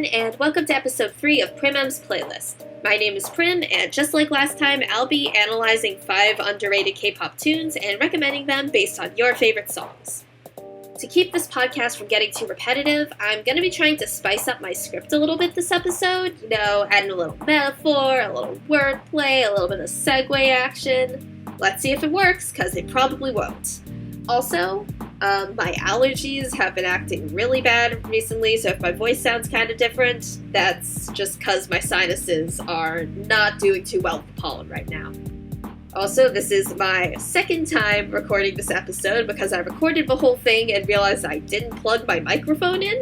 everyone, and welcome to episode 3 of Prim's playlist. My name is Prim, and just like last time, I'll be analyzing 5 underrated K-pop tunes and recommending them based on your favorite songs. To keep this podcast from getting too repetitive, I'm going to be trying to spice up my script a little bit this episode, adding a little metaphor, a little wordplay, a little bit of segue action. Let's see if it works, because it probably won't. Also, my allergies have been acting really bad recently, so if my voice sounds kind of different, that's just because my sinuses are not doing too well with pollen right now. Also, this is my second time recording this episode because I recorded the whole thing and realized I didn't plug my microphone in.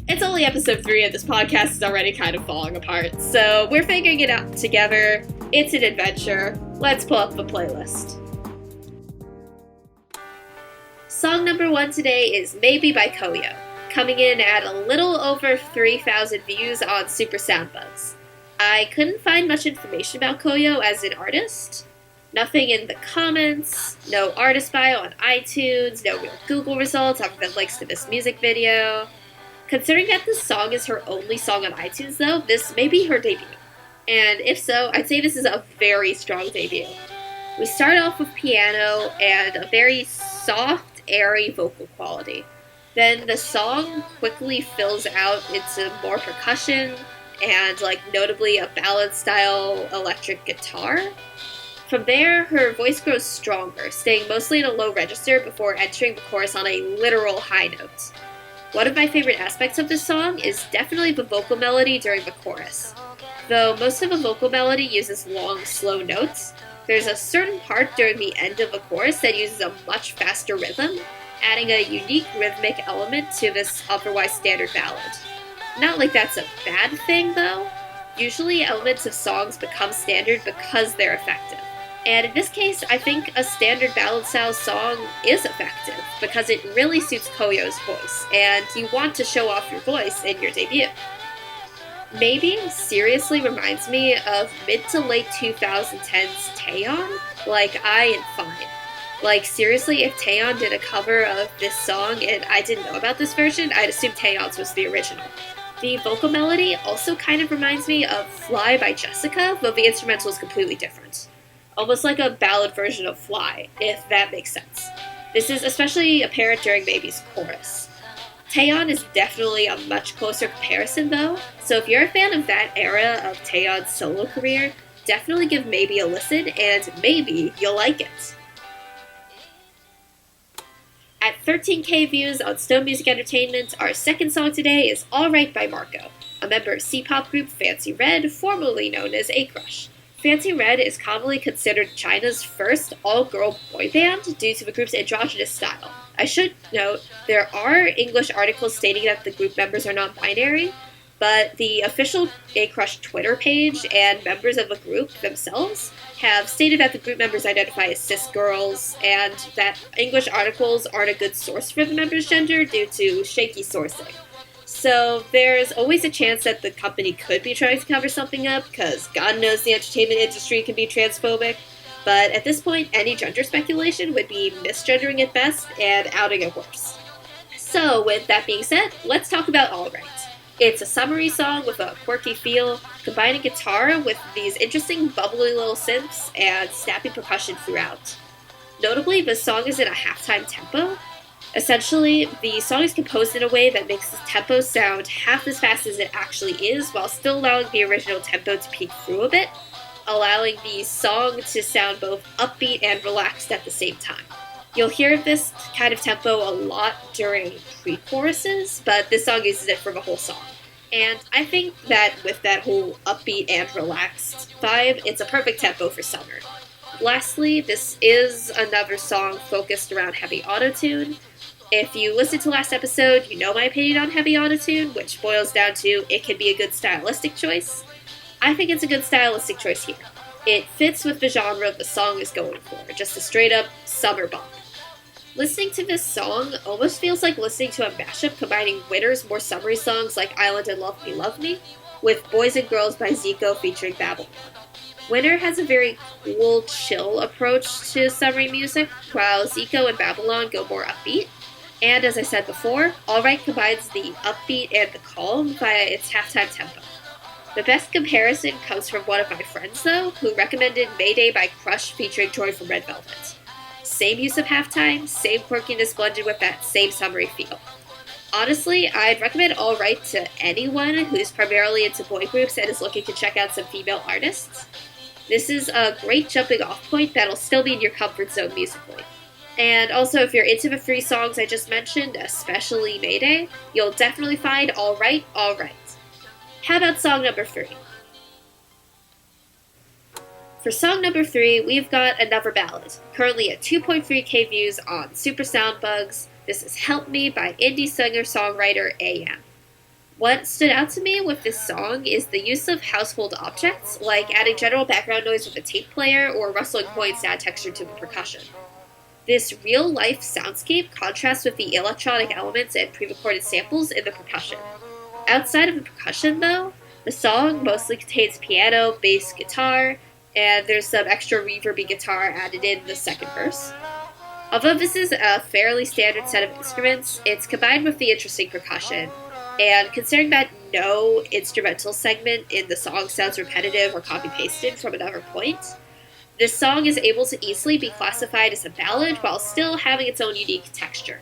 It's only episode 3 and this podcast is already kind of falling apart, so we're figuring it out together. It's an adventure. Let's pull up the playlist. Song number 1 today is Maybe by KOYO, coming in at a little over 3,000 views on Super Soundbuzz. I couldn't find much information about KOYO as an artist. Nothing in the comments, no artist bio on iTunes, no real Google results other than links to this music video. Considering that this song is her only song on iTunes though, this may be her debut. And if so, I'd say this is a very strong debut. We start off with piano and a very soft, airy vocal quality. Then the song quickly fills out into more percussion and notably a ballad-style electric guitar. From there, her voice grows stronger, staying mostly in a low register before entering the chorus on a literal high note. One of my favorite aspects of this song is definitely the vocal melody during the chorus. Though most of the vocal melody uses long, slow notes, there's a certain part during the end of the chorus that uses a much faster rhythm, adding a unique rhythmic element to this otherwise standard ballad. Not like that's a bad thing, though. Usually elements of songs become standard because they're effective. And in this case, I think a standard ballad-style song is effective because it really suits KOYO's voice, and you want to show off your voice in your debut. Maybe seriously reminds me of mid to late 2010s Taeyeon, like I and Fine. Seriously, if Taeyeon did a cover of this song and I didn't know about this version, I'd assume Taeyeon's was the original. The vocal melody also kind of reminds me of Fly by Jessica, though the instrumental is completely different. Almost like a ballad version of Fly, if that makes sense. This is especially apparent during Maybe's chorus. Taeyeon is definitely a much closer comparison though, so if you're a fan of that era of Taeyeon's solo career, definitely give Maybe a listen, and maybe you'll like it. At 13k views on Stone Music Entertainment, our second song today is Alright by Marco, a member of C-pop group Fancy Red, formerly known as A-Crush. Fancy Red is commonly considered China's first all-girl boy band due to the group's androgynous style. I should note, there are English articles stating that the group members are non-binary, but the official A-Crush Twitter page and members of the group themselves have stated that the group members identify as cis girls, and that English articles aren't a good source for the members' gender due to shaky sourcing. So there's always a chance that the company could be trying to cover something up, because God knows the entertainment industry can be transphobic. But at this point, any gender speculation would be misgendering at best and outing at worst. So with that being said, let's talk about Alright. It's a summery song with a quirky feel, combining guitar with these interesting bubbly little synths and snappy percussion throughout. Notably, the song is in a halftime tempo. Essentially, the song is composed in a way that makes the tempo sound half as fast as it actually is, while still allowing the original tempo to peak through a bit, allowing the song to sound both upbeat and relaxed at the same time. You'll hear this kind of tempo a lot during pre-choruses, but this song uses it for the whole song. And I think that with that whole upbeat and relaxed vibe, it's a perfect tempo for summer. Lastly, this is another song focused around heavy autotune. If you listened to last episode, you know my opinion on heavy autotune, which boils down to it can be a good stylistic choice. I think it's a good stylistic choice here. It fits with the genre the song is going for, just a straight-up summer bop. Listening to this song almost feels like listening to a mashup combining Winter's more summery songs like Island and Love Me, with Boys and Girls by Zico featuring Babylon. Winter has a very cool, chill approach to summery music, while Zico and Babylon go more upbeat. And as I said before, Alright combines the upbeat and the calm via its halftime tempo. The best comparison comes from one of my friends, though, who recommended Mayday by Crush featuring Joy from Red Velvet. Same use of halftime, same quirkiness blended with that same summery feel. Honestly, I'd recommend Alright to anyone who's primarily into boy groups and is looking to check out some female artists. This is a great jumping off point that'll still be in your comfort zone musically. And also, if you're into the 3 songs I just mentioned, especially Mayday, you'll definitely find Alright, Alright. How about song number 3? For song number 3, we've got another ballad, currently at 2.3k views on Super Soundbugs. This is Help Me by indie singer-songwriter Eian. What stood out to me with this song is the use of household objects, like adding general background noise with a tape player or rustling coins to add texture to the percussion. This real-life soundscape contrasts with the electronic elements and pre-recorded samples in the percussion. Outside of the percussion, though, the song mostly contains piano, bass, guitar, and there's some extra reverby guitar added in the second verse. Although this is a fairly standard set of instruments, it's combined with the interesting percussion, and considering that no instrumental segment in the song sounds repetitive or copy-pasted from another point, this song is able to easily be classified as a ballad while still having its own unique texture.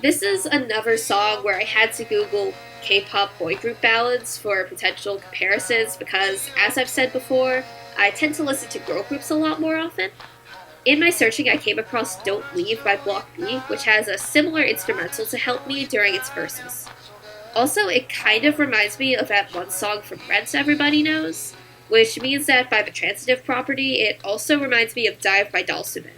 This is another song where I had to Google K-pop boy group ballads for potential comparisons because, as I've said before, I tend to listen to girl groups a lot more often. In my searching, I came across Don't Leave by Block B, which has a similar instrumental to Help Me during its verses. Also, it kind of reminds me of that one song from Rent everybody knows, which means that by the transitive property, it also reminds me of Dive by Dalsumin.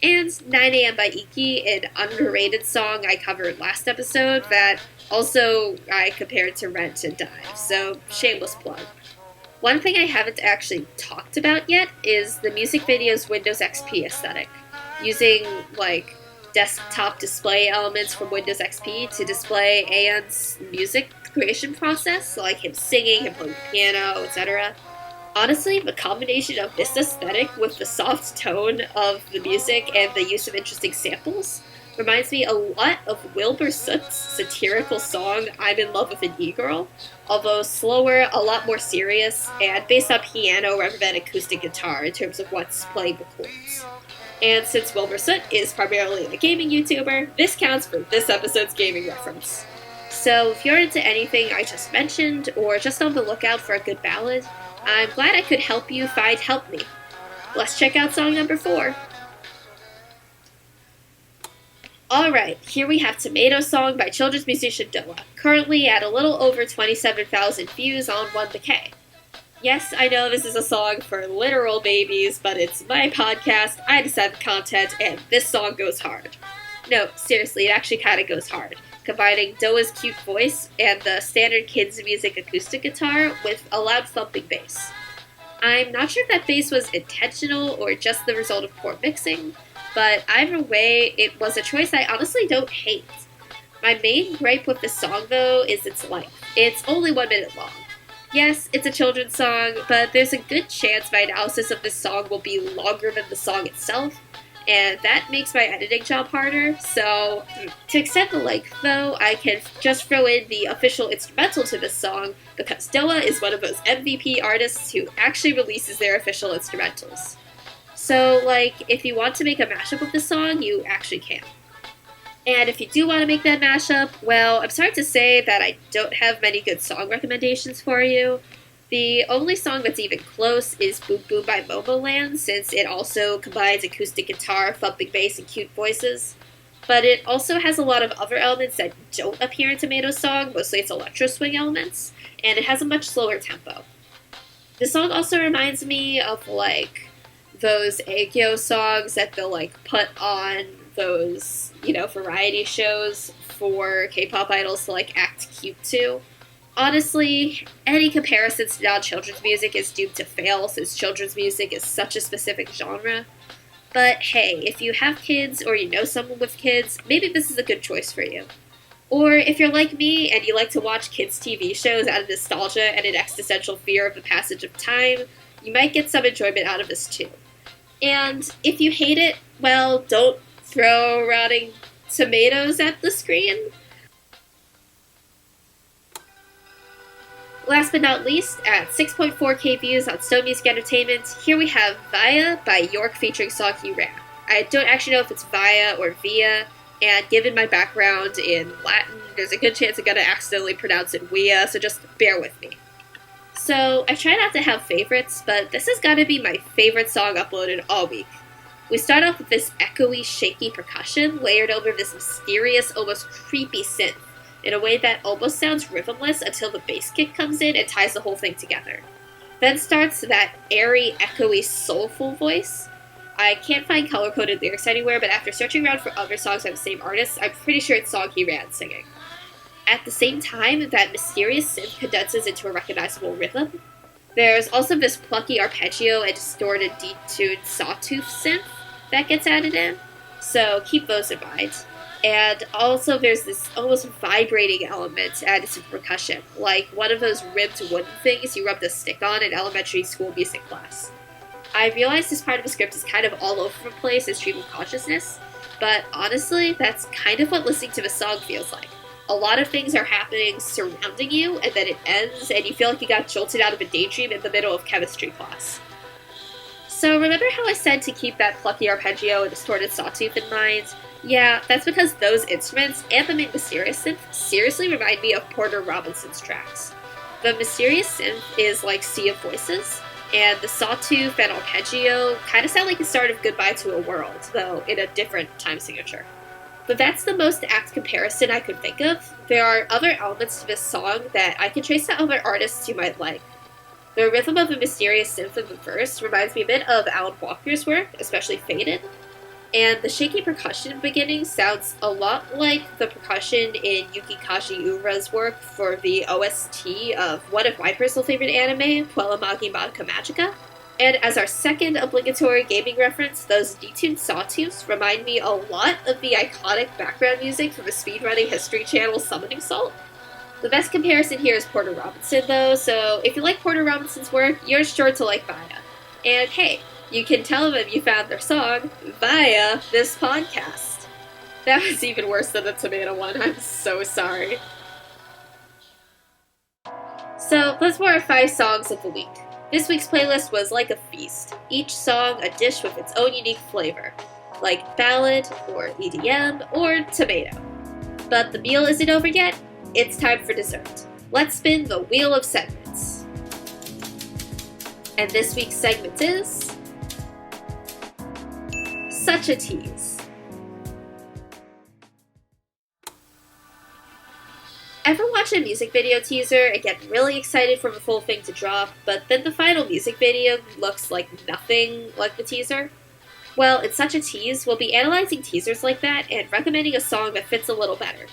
And 9am by Iki, an underrated song I covered last episode that also I compared to Rent and Dive, so shameless plug. One thing I haven't actually talked about yet is the music video's Windows XP aesthetic, using, desktop display elements from Windows XP to display Eian's music creation process, like him singing, him playing the piano, etc. Honestly, the combination of this aesthetic with the soft tone of the music and the use of interesting samples reminds me a lot of Wilbur Soot's satirical song I'm in Love with an E-Girl, although slower, a lot more serious, and based on piano rather than acoustic guitar in terms of what's playing the chords. And since Wilbur Soot is primarily a gaming YouTuber, this counts for this episode's gaming reference. So if you're into anything I just mentioned, or just on the lookout for a good ballad, I'm glad I could help you find Help Me. Let's check out song number 4. Alright, here we have Tomato Song by children's musician DDOA, currently at a little over 27,000 views on 1TheK. Yes, I know this is a song for literal babies, but it's my podcast, I decide the content, and this song goes hard. No, seriously, it actually kind of goes hard, combining DDOA's cute voice and the standard kids' music acoustic guitar with a loud thumping bass. I'm not sure if that bass was intentional or just the result of poor mixing, but either way, it was a choice I honestly don't hate. My main gripe with this song, though, is its length. It's only 1 minute long. Yes, it's a children's song, but there's a good chance my analysis of this song will be longer than the song itself, and that makes my editing job harder, so to extend the length, though, I can just throw in the official instrumental to this song, because DDOA is one of those MVP artists who actually releases their official instrumentals. So, if you want to make a mashup of this song, you actually can. And if you do want to make that mashup, well, I'm sorry to say that I don't have many good song recommendations for you. The only song that's even close is Boom Boom by Momoland, since it also combines acoustic guitar, thumping bass, and cute voices. But it also has a lot of other elements that don't appear in Tomato Song, mostly its electro swing elements, and it has a much slower tempo. The song also reminds me of, those Aegyo songs that they'll, put on those, variety shows for K-pop idols to, act cute to. Honestly, any comparisons to non-children's music is doomed to fail since children's music is such a specific genre. But hey, if you have kids or you know someone with kids, maybe this is a good choice for you. Or if you're like me and you like to watch kids' TV shows out of nostalgia and an existential fear of the passage of time, you might get some enjoyment out of this too. And if you hate it, well, don't throw rotting tomatoes at the screen. Last but not least, at 6.4k views on Stone Music Entertainment, here we have Via by York featuring SongHeeRan. I don't actually know if it's Via or Via, and given my background in Latin, there's a good chance I'm going to accidentally pronounce it Via, so just bear with me. So, I try not to have favorites, but this has got to be my favorite song uploaded all week. We start off with this echoey, shaky percussion layered over this mysterious, almost creepy synth, in a way that almost sounds rhythmless until the bass kick comes in and ties the whole thing together. Then starts that airy, echoey, soulful voice. I can't find color-coded lyrics anywhere, but after searching around for other songs by the same artist, I'm pretty sure it's SongHeeRan singing. At the same time, that mysterious synth condenses into a recognizable rhythm. There's also this plucky arpeggio and distorted, detuned sawtooth synth that gets added in, so keep those in mind. And also there's this almost vibrating element added to percussion, like one of those ribbed wooden things you rubbed a stick on in elementary school music class. I realize this part of the script is kind of all over the place as stream of consciousness, but honestly, that's kind of what listening to the song feels like. A lot of things are happening surrounding you, and then it ends, and you feel like you got jolted out of a daydream in the middle of chemistry class. So remember how I said to keep that plucky arpeggio and distorted sawtooth in mind? Yeah, that's because those instruments and the main mysterious synth seriously remind me of Porter Robinson's tracks. The mysterious synth is like Sea of Voices, and the sawtooth and arpeggio kind of sound like the start of Goodbye to a World, though in a different time signature. But that's the most apt comparison I could think of. There are other elements to this song that I can trace to other artists you might like. The rhythm of the mysterious synth in the verse reminds me a bit of Alan Walker's work, especially Faded. And the shaky percussion beginning sounds a lot like the percussion in Yuki Kajiura's work for the OST of one of my personal favorite anime, Puella Magi Madoka Magica. And as our second obligatory gaming reference, those detuned sawtooths remind me a lot of the iconic background music from the speedrunning History Channel Summoning Salt. The best comparison here is Porter Robinson, though, so if you like Porter Robinson's work, you're sure to like Via. And hey, you can tell them you found their song via this podcast. That was even worse than the tomato one, I'm so sorry. So, those were our 5 songs of the week. This week's playlist was like a feast, each song a dish with its own unique flavor, like ballad, or EDM, or tomato. But the meal isn't over yet, it's time for dessert. Let's spin the wheel of segments. And this week's segment is... Such a Tease. Ever watch a music video teaser and get really excited for the full thing to drop, but then the final music video looks like nothing like the teaser? Well, in Such a Tease, we'll be analyzing teasers like that and recommending a song that fits a little better.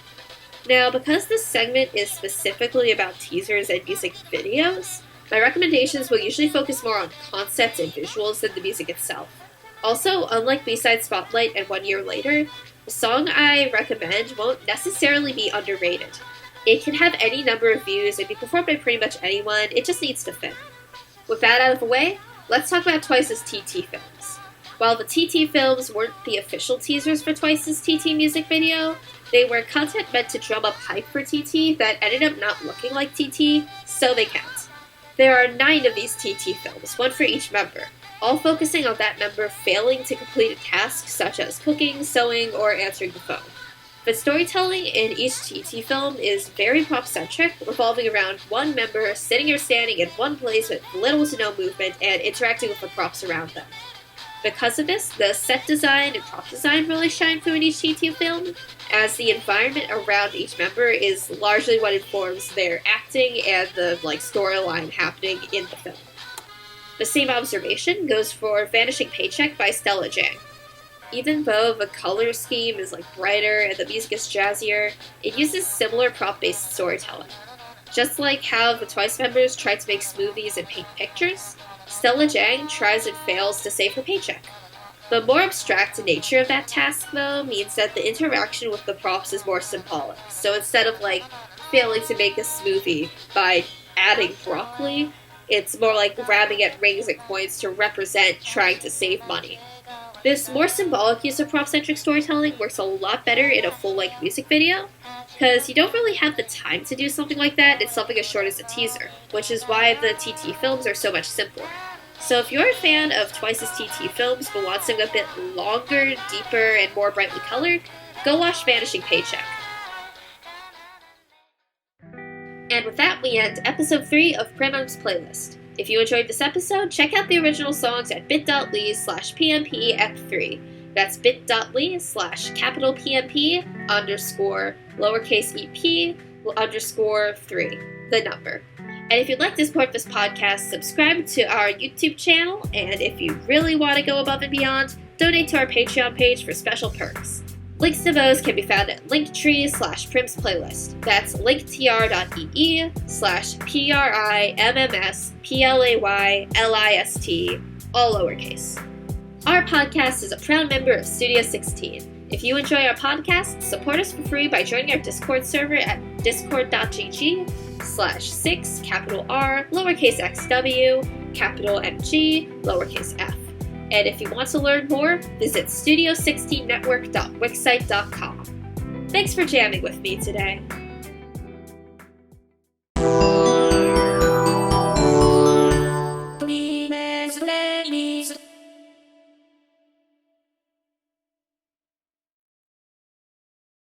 Now, because this segment is specifically about teasers and music videos, my recommendations will usually focus more on concepts and visuals than the music itself. Also, unlike B-Side Spotlight and 1 Year Later, the song I recommend won't necessarily be underrated. It can have any number of views and be performed by pretty much anyone, it just needs to fit. With that out of the way, let's talk about Twice's TT films. While the TT films weren't the official teasers for Twice's TT music video, they were content meant to drum up hype for TT that ended up not looking like TT, so they count. There are 9 of these TT films, one for each member, all focusing on that member failing to complete a task such as cooking, sewing, or answering the phone. The storytelling in each TT film is very prop-centric, revolving around one member sitting or standing in one place with little to no movement and interacting with the props around them. Because of this, the set design and prop design really shine through in each TT film, as the environment around each member is largely what informs their acting and the storyline happening in the film. The same observation goes for Vanishing Paycheck by Stella Jang. Even though the color scheme is brighter and the music is jazzier, it uses similar prop-based storytelling. Just like how the Twice members try to make smoothies and paint pictures, Stella Jang tries and fails to save her paycheck. The more abstract nature of that task, though, means that the interaction with the props is more symbolic. So instead of failing to make a smoothie by adding broccoli, it's more like grabbing at rings and coins to represent trying to save money. This more symbolic use of prop-centric storytelling works a lot better in a full-length music video, because you don't really have the time to do something like that in something as short as a teaser, which is why the TT films are so much simpler. So if you're a fan of Twice's TT films but want something a bit longer, deeper, and more brightly colored, go watch Vanishing Paycheck. And with that, we end episode 3 of Prim's playlist. If you enjoyed this episode, check out the original songs at bit.ly/PMPF3. That's bit.ly/PMP_EP_3, the number. And if you'd like to support this podcast, subscribe to our YouTube channel, and if you really want to go above and beyond, donate to our Patreon page for special perks. Links to those can be found at linktree/Prim's playlist. That's linktr.ee/PRIMMSPLAYLIST, all lowercase. Our podcast is a proud member of Studio 16. If you enjoy our podcast, support us for free by joining our Discord server at discord.gg/6R, lowercase xw, capital MG, lowercase f. And if you want to learn more, visit studio16network.wixsite.com. Thanks for jamming with me today.